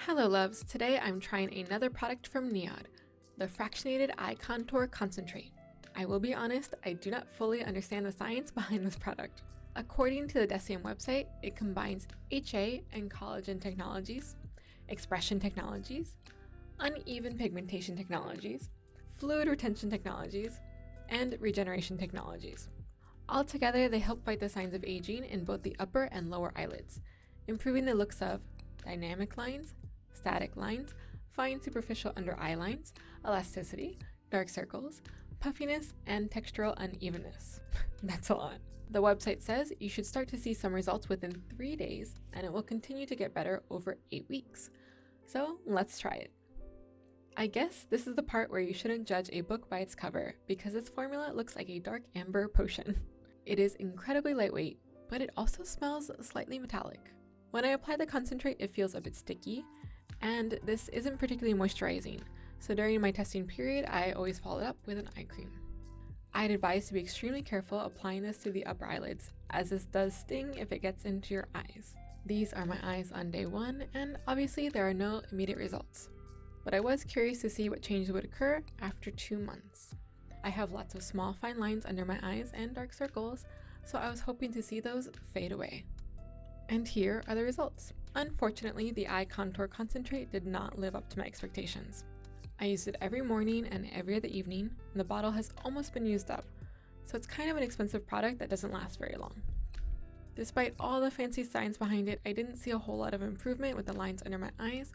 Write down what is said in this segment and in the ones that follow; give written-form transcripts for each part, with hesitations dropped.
Hello loves, today I'm trying another product from NIOD, the Fractionated Eye Contour Concentrate. I will be honest, I do not fully understand the science behind this product. According to the Decium website, it combines HA and collagen technologies, expression technologies, uneven pigmentation technologies, fluid retention technologies, and regeneration technologies. Altogether, they help fight the signs of aging in both the upper and lower eyelids, improving the looks of dynamic lines, static lines, fine superficial under eye lines, elasticity, dark circles, puffiness, and textural unevenness. That's a lot. The website says you should start to see some results within 3 days, and it will continue to get better over 8 weeks. So let's try it. I guess this is the part where you shouldn't judge a book by its cover, because its formula looks like a dark amber potion. It is incredibly lightweight, but it also smells slightly metallic. When I apply the concentrate, it feels a bit sticky, and this isn't particularly moisturizing, so during my testing period, I always followed up with an eye cream. I'd advise to be extremely careful applying this to the upper eyelids, as this does sting if it gets into your eyes. These are my eyes on day 1, and obviously there are no immediate results. But I was curious to see what changes would occur after 2 months. I have lots of small fine lines under my eyes and dark circles, so I was hoping to see those fade away. And here are the results. Unfortunately, the eye contour concentrate did not live up to my expectations. I used it every morning and every other evening, and the bottle has almost been used up, so it's kind of an expensive product that doesn't last very long. Despite all the fancy science behind it, I didn't see a whole lot of improvement with the lines under my eyes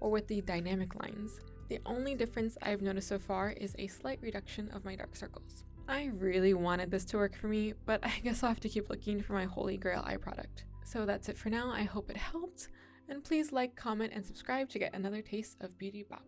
or with the dynamic lines. The only difference I've noticed so far is a slight reduction of my dark circles. I really wanted this to work for me, but I guess I'll have to keep looking for my holy grail eye product. So that's it for now. I hope it helped, and please like, comment, and subscribe to get another taste of Beauty Bop.